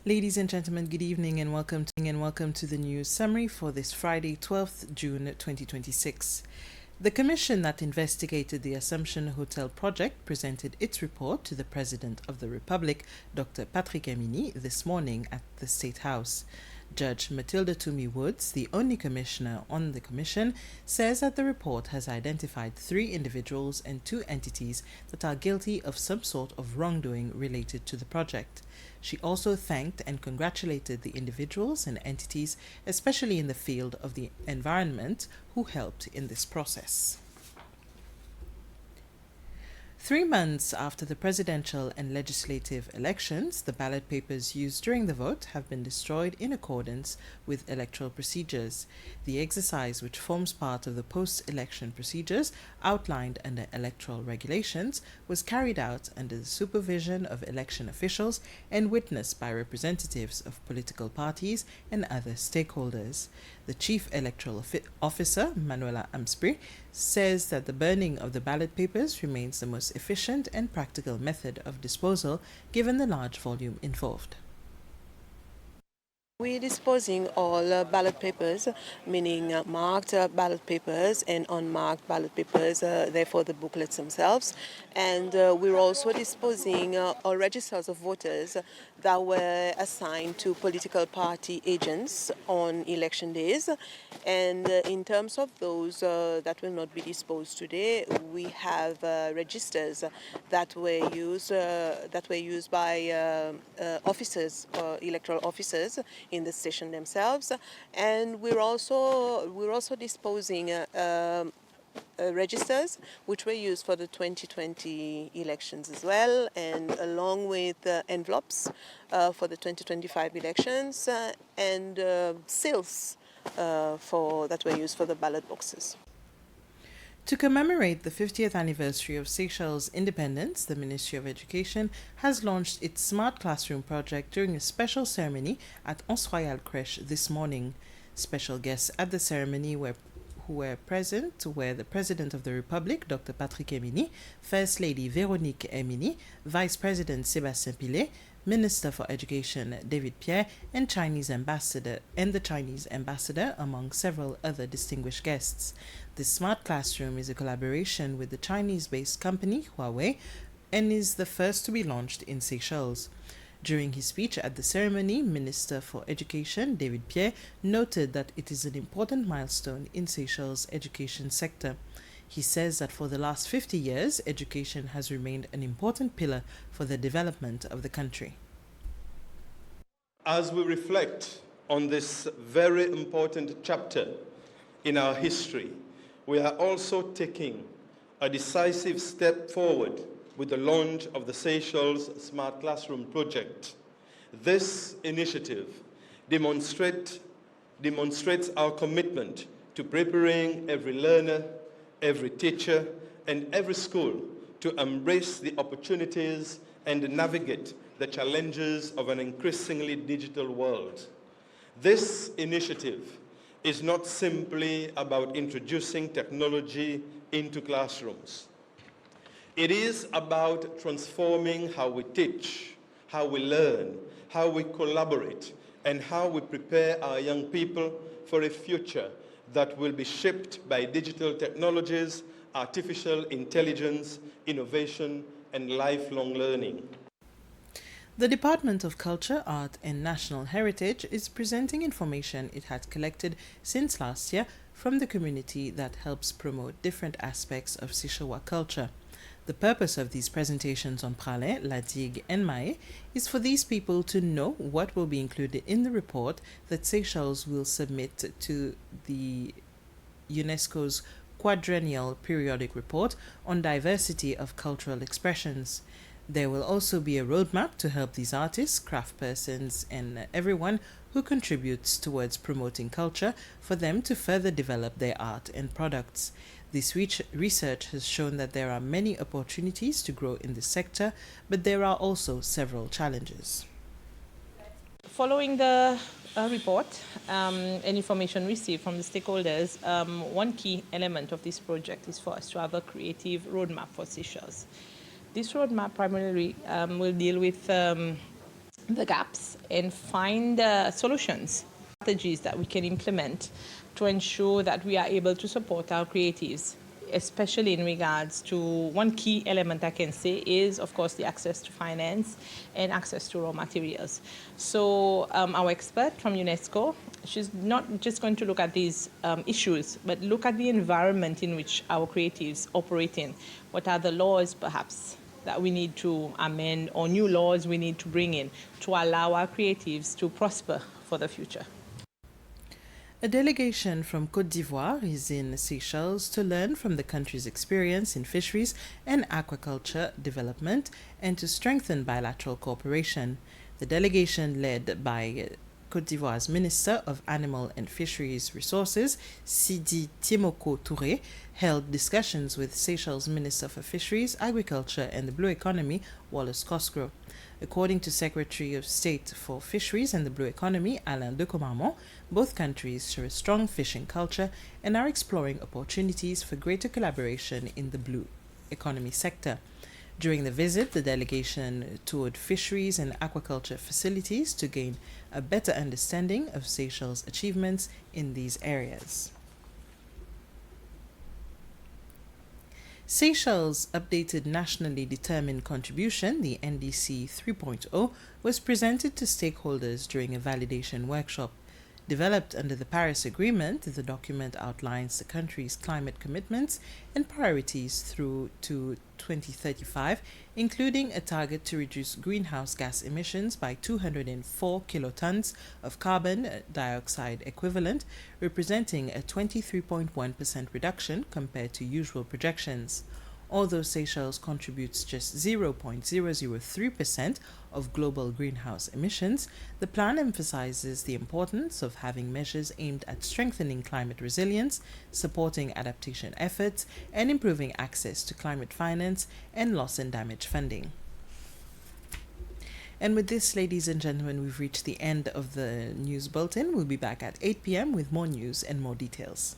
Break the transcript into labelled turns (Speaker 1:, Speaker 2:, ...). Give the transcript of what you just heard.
Speaker 1: Ladies and gentlemen, good evening and welcome to the news summary for this Friday, 12th June 2026. The commission that investigated the Assumption Hotel project presented its report to the President of the Republic, Dr. Patrick Emini, this morning at the State House. Judge Matilda Toomey Woods, the only commissioner on the commission, says that the report has identified 3 individuals and 2 entities that are guilty of some sort of wrongdoing related to the project. She also thanked and congratulated the individuals and entities, especially in the field of the environment, who helped in this process. 3 months after the presidential and legislative elections, the ballot papers used during the vote have been destroyed in accordance with electoral procedures. The exercise, which forms part of the post-election procedures outlined under electoral regulations, was carried out under the supervision of election officials and witnessed by representatives of political parties and other stakeholders. The Chief Electoral Officer, Manuela Amspri, says that the burning of the ballot papers remains the most efficient and practical method of disposal given the large volume involved.
Speaker 2: We're disposing all ballot papers, meaning marked ballot papers and unmarked ballot papers, therefore the booklets themselves. And we're also disposing all registers of voters that were assigned to political party agents on election days. And in terms of those that will not be disposed today, we have registers that were used by officers, electoral officers in the station themselves, and we're also disposing registers which were used for the 2020 elections as well, and along with envelopes for the 2025 elections and seals that were used for the ballot boxes.
Speaker 1: To commemorate the 50th anniversary of Seychelles' independence, the Ministry of Education has launched its Smart Classroom project during a special ceremony at Anse Royal Crèche this morning. Special guests at the ceremony who were present were the President of the Republic, Dr. Patrick Emini, First Lady Véronique Emini, Vice President Sébastien Pillet, Minister for Education David Pierre, and the Chinese ambassador, among several other distinguished guests. The Smart Classroom is a collaboration with the Chinese-based company Huawei and is the first to be launched in Seychelles. During his speech at the ceremony, Minister for Education David Pierre noted that it is an important milestone in Seychelles' education sector. He says that for the last 50 years, education has remained an important pillar for the development of the country.
Speaker 3: As we reflect on this very important chapter in our history, we are also taking a decisive step forward with the launch of the Seychelles Smart Classroom project. This initiative demonstrates our commitment to preparing every learner, every teacher, and every school to embrace the opportunities and navigate the challenges of an increasingly digital world. This initiative is not simply about introducing technology into classrooms. It is about transforming how we teach, how we learn, how we collaborate, and how we prepare our young people for a future that will be shaped by digital technologies, artificial intelligence, innovation, and lifelong learning.
Speaker 1: The Department of Culture, Art and National Heritage is presenting information it had collected since last year from the community that helps promote different aspects of Seychellois culture. The purpose of these presentations on Praslin, La Digue and Mahé is for these people to know what will be included in the report that Seychelles will submit to the UNESCO's quadrennial periodic report on diversity of cultural expressions. There will also be a roadmap to help these artists, craftspersons, and everyone who contributes towards promoting culture for them to further develop their art and products. This research has shown that there are many opportunities to grow in this sector, but there are also several challenges.
Speaker 4: Following the report and information received from the stakeholders, one key element of this project is for us to have a creative roadmap for Seychelles. This roadmap primarily will deal with the gaps and find solutions, strategies that we can implement to ensure that we are able to support our creatives, especially in regards to one key element I can say is, of course, the access to finance and access to raw materials. So our expert from UNESCO, she's not just going to look at these issues, but look at the environment in which our creatives operate in. What are the laws, perhaps, that we need to amend, or new laws we need to bring in to allow our creatives to prosper for the future.
Speaker 1: A delegation from Côte d'Ivoire is in Seychelles to learn from the country's experience in fisheries and aquaculture development and to strengthen bilateral cooperation. The delegation, led by Côte d'Ivoire's Minister of Animal and Fisheries Resources, Sidi Timoko Touré, held discussions with Seychelles Minister for Fisheries, Agriculture and the Blue Economy, Wallace Cosgrove. According to Secretary of State for Fisheries and the Blue Economy, Alain de Commarmont, both countries share a strong fishing culture and are exploring opportunities for greater collaboration in the blue economy sector. During the visit, the delegation toured fisheries and aquaculture facilities to gain a better understanding of Seychelles' achievements in these areas. Seychelles' updated nationally determined contribution, the NDC 3.0, was presented to stakeholders during a validation workshop. Developed under the Paris Agreement, the document outlines the country's climate commitments and priorities through to 2035, including a target to reduce greenhouse gas emissions by 204 kilotons of carbon dioxide equivalent, representing a 23.1% reduction compared to usual projections. Although Seychelles contributes just 0.003% of global greenhouse emissions, the plan emphasizes the importance of having measures aimed at strengthening climate resilience, supporting adaptation efforts, and improving access to climate finance and loss and damage funding. And with this, ladies and gentlemen, we've reached the end of the news bulletin. We'll be back at 8 p.m. with more news and more details.